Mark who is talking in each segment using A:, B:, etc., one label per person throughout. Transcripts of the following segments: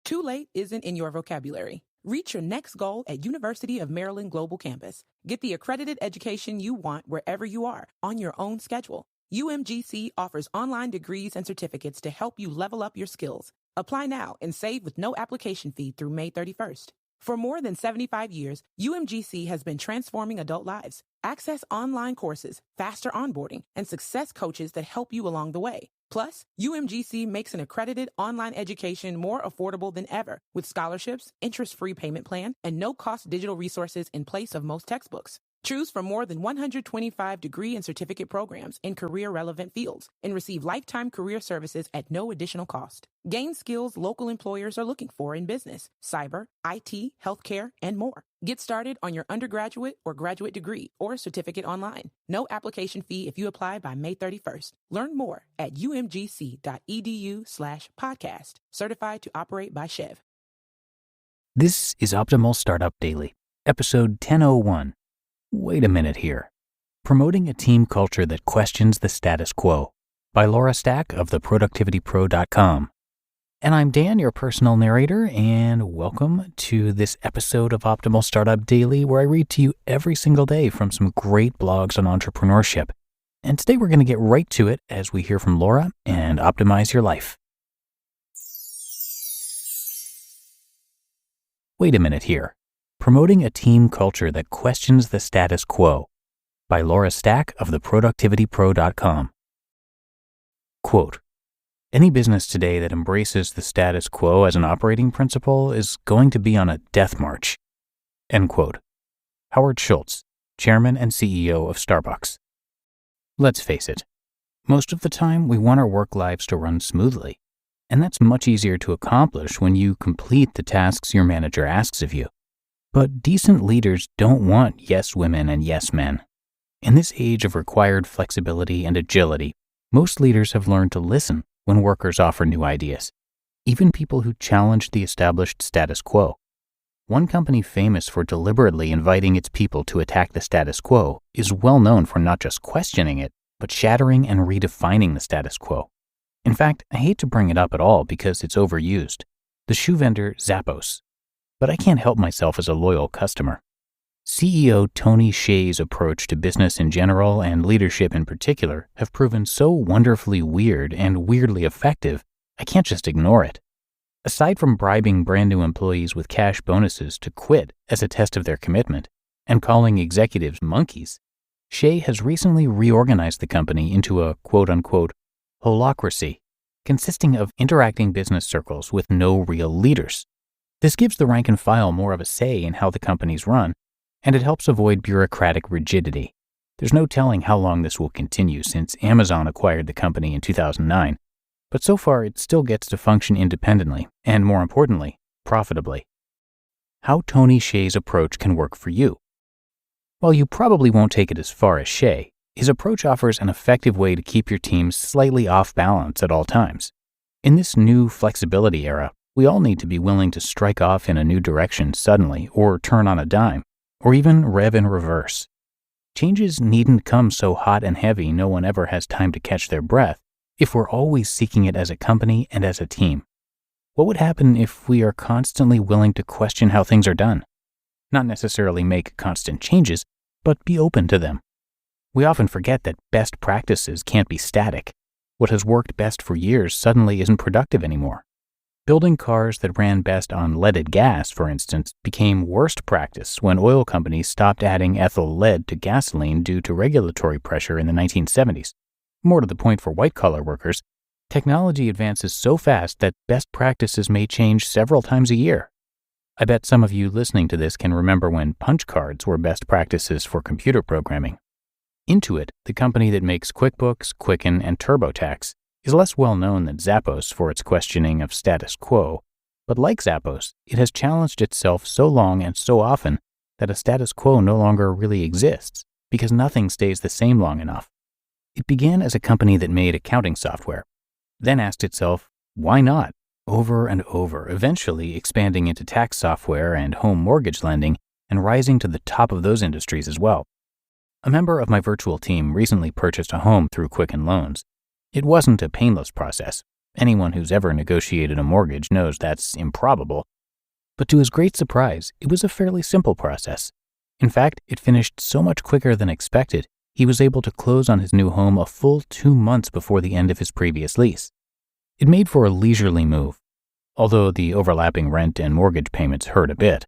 A: Too late isn't in your vocabulary. Reach your next goal at University of Maryland Global Campus. Get the accredited education you want wherever you are, on your own schedule. UMGC offers online degrees and certificates to help you level up your skills. Apply now and save with no application fee through May 31st. For more than 75 years, UMGC has been transforming adult lives. Access online courses, faster onboarding, and success coaches that help you along the way. Plus, UMGC makes an accredited online education more affordable than ever, with scholarships, interest-free payment plan, and no-cost digital resources in place of most textbooks. Choose from more than 125 degree and certificate programs in career-relevant fields and receive lifetime career services at no additional cost. Gain skills local employers are looking for in business, cyber, IT, healthcare, and more. Get started on your undergraduate or graduate degree or certificate online. No application fee if you apply by May 31st. Learn more at umgc.edu/podcast. Certified to operate by Chev.
B: This is Optimal Startup Daily, episode 1001. Wait a minute here. Promoting a team culture that questions the status quo, by Laura Stack of theproductivitypro.com. And I'm Dan, your personal narrator, and welcome to this episode of Optimal Startup Daily, where I read to you every single day from some great blogs on entrepreneurship. And today we're going to get right to it as we hear from Laura and optimize your life. Wait a minute here. Promoting a team culture that questions the status quo, by Laura Stack of theproductivitypro.com. Quote, any business today that embraces the status quo as an operating principle is going to be on a death march. End quote. Howard Schultz, Chairman and CEO of Starbucks. Let's face it, most of the time we want our work lives to run smoothly, and that's much easier to accomplish when you complete the tasks your manager asks of you. But decent leaders don't want yes women and yes men. In this age of required flexibility and agility, most leaders have learned to listen when workers offer new ideas, even people who challenge the established status quo. One company famous for deliberately inviting its people to attack the status quo is well known for not just questioning it, but shattering and redefining the status quo. In fact, I hate to bring it up at all because it's overused. The shoe vendor Zappos. But I can't help myself as a loyal customer. CEO Tony Hsieh's approach to business in general and leadership in particular have proven so wonderfully weird and weirdly effective, I can't just ignore it. Aside from bribing brand new employees with cash bonuses to quit as a test of their commitment and calling executives monkeys, Hsieh has recently reorganized the company into a quote-unquote holacracy, consisting of interacting business circles with no real leaders. This gives the rank and file more of a say in how the companies run, and it helps avoid bureaucratic rigidity. There's no telling how long this will continue since Amazon acquired the company in 2009, but so far it still gets to function independently and, more importantly, profitably. How Tony Hsieh's approach can work for you. While you probably won't take it as far as Hsieh, his approach offers an effective way to keep your team slightly off balance at all times. In this new flexibility era, we all need to be willing to strike off in a new direction suddenly, or turn on a dime, or even rev in reverse. Changes needn't come so hot and heavy no one ever has time to catch their breath if we're always seeking it as a company and as a team. What would happen if we are constantly willing to question how things are done? Not necessarily make constant changes, but be open to them. We often forget that best practices can't be static. What has worked best for years suddenly isn't productive anymore. Building cars that ran best on leaded gas, for instance, became worst practice when oil companies stopped adding ethyl lead to gasoline due to regulatory pressure in the 1970s. More to the point for white-collar workers, technology advances so fast that best practices may change several times a year. I bet some of you listening to this can remember when punch cards were best practices for computer programming. Intuit, the company that makes QuickBooks, Quicken, and TurboTax, is less well known than Zappos for its questioning of status quo, but like Zappos, it has challenged itself so long and so often that a status quo no longer really exists, because nothing stays the same long enough. It began as a company that made accounting software, then asked itself, why not? Over and over, eventually expanding into tax software and home mortgage lending and rising to the top of those industries as well. A member of my virtual team recently purchased a home through Quicken Loans. It wasn't a painless process. Anyone who's ever negotiated a mortgage knows that's improbable. But to his great surprise, it was a fairly simple process. In fact, it finished so much quicker than expected, he was able to close on his new home a full 2 months before the end of his previous lease. It made for a leisurely move, although the overlapping rent and mortgage payments hurt a bit.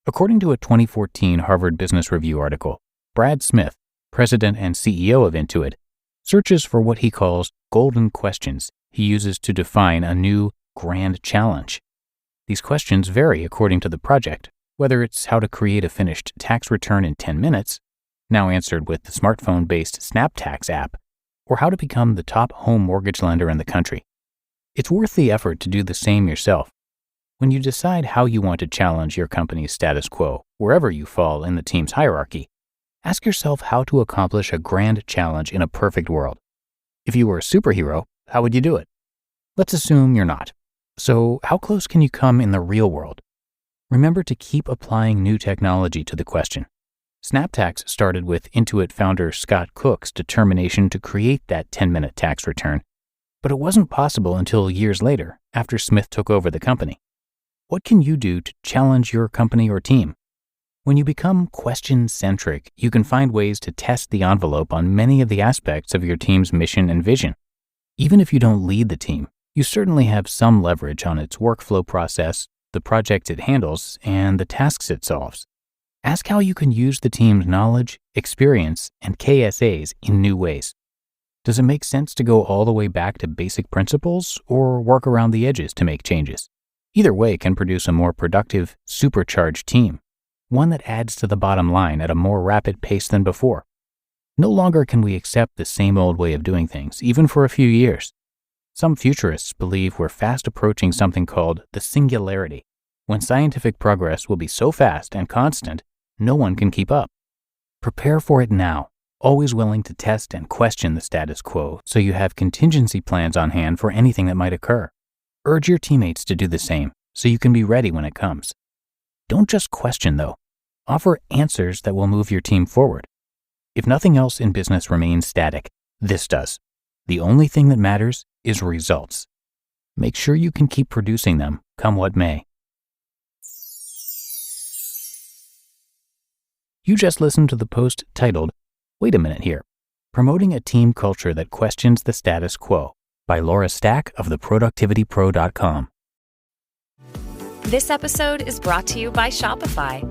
B: According to a 2014 Harvard Business Review article, Brad Smith, president and CEO of Intuit, searches for what he calls golden questions he uses to define a new grand challenge. These questions vary according to the project, whether it's how to create a finished tax return in 10 minutes, now answered with the smartphone-based SnapTax app, or how to become the top home mortgage lender in the country. It's worth the effort to do the same yourself. When you decide how you want to challenge your company's status quo, wherever you fall in the team's hierarchy, ask yourself how to accomplish a grand challenge in a perfect world. If you were a superhero, how would you do it? Let's assume you're not. So how close can you come in the real world? Remember to keep applying new technology to the question. SnapTax started with Intuit founder Scott Cook's determination to create that 10-minute tax return, but it wasn't possible until years later, after Smith took over the company. What can you do to challenge your company or team? When you become question-centric, you can find ways to test the envelope on many of the aspects of your team's mission and vision. Even if you don't lead the team, you certainly have some leverage on its workflow process, the projects it handles, and the tasks it solves. Ask how you can use the team's knowledge, experience, and KSAs in new ways. Does it make sense to go all the way back to basic principles or work around the edges to make changes? Either way can produce a more productive, supercharged team, one that adds to the bottom line at a more rapid pace than before. No longer can we accept the same old way of doing things, even for a few years. Some futurists believe we're fast approaching something called the singularity, when scientific progress will be so fast and constant, no one can keep up. Prepare for it now, always willing to test and question the status quo so you have contingency plans on hand for anything that might occur. Urge your teammates to do the same so you can be ready when it comes. Don't just question, though. Offer answers that will move your team forward. If nothing else in business remains static, this does. The only thing that matters is results. Make sure you can keep producing them, come what may. You just listened to the post titled, "Wait a Minute Here, Promoting a Team Culture That Questions the Status Quo" by Laura Stack of theproductivitypro.com.
C: This episode is brought to you by Shopify.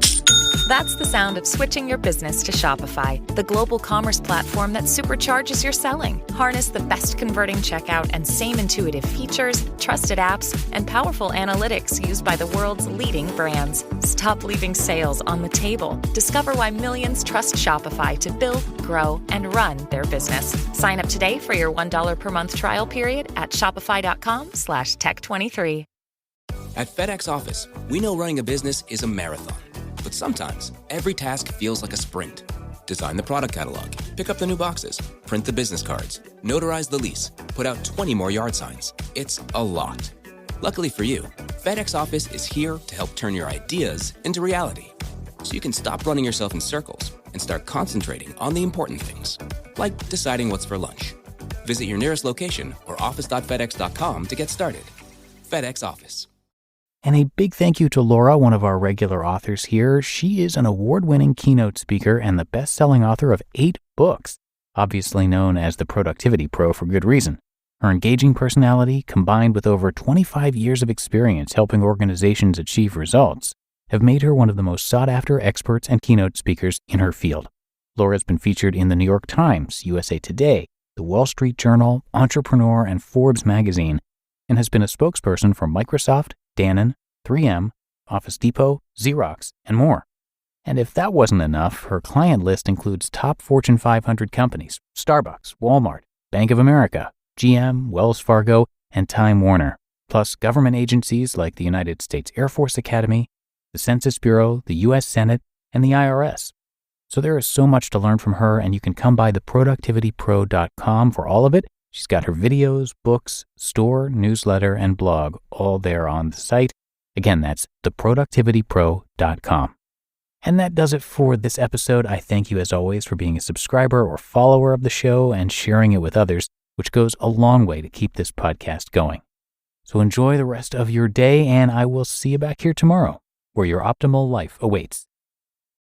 C: That's the sound of switching your business to Shopify, the global commerce platform that supercharges your selling. Harness the best converting checkout and same intuitive features, trusted apps, and powerful analytics used by the world's leading brands. Stop leaving sales on the table. Discover why millions trust Shopify to build, grow, and run their business. Sign up today for your $1 per month trial period at shopify.com/tech23.
D: At FedEx Office, we know running a business is a marathon. But sometimes, every task feels like a sprint. Design the product catalog, pick up the new boxes, print the business cards, notarize the lease, put out 20 more yard signs. It's a lot. Luckily for you, FedEx Office is here to help turn your ideas into reality. So you can stop running yourself in circles and start concentrating on the important things, like deciding what's for lunch. Visit your nearest location or office.fedex.com to get started. FedEx Office.
B: And a big thank you to Laura, one of our regular authors here. She is an award-winning keynote speaker and the best-selling author of 8 books, obviously known as the Productivity Pro for good reason. Her engaging personality, combined with over 25 years of experience helping organizations achieve results, have made her one of the most sought-after experts and keynote speakers in her field. Laura's been featured in the New York Times, USA Today, the Wall Street Journal, Entrepreneur, and Forbes magazine, and has been a spokesperson for Microsoft, Danone, 3M, Office Depot, Xerox, and more. And if that wasn't enough, her client list includes top Fortune 500 companies, Starbucks, Wal-Mart, Bank of America, GM, Wells Fargo, and Time Warner, plus government agencies like the United States Air Force Academy, the Census Bureau, the U.S. Senate, and the IRS. So there is so much to learn from her, and you can come by theproductivitypro.com for all of it. She's got her videos, books, store, newsletter, and blog all there on the site. Again, that's theproductivitypro.com. And that does it for this episode. I thank you as always for being a subscriber or follower of the show and sharing it with others, which goes a long way to keep this podcast going. So enjoy the rest of your day, and I will see you back here tomorrow, where your optimal life awaits.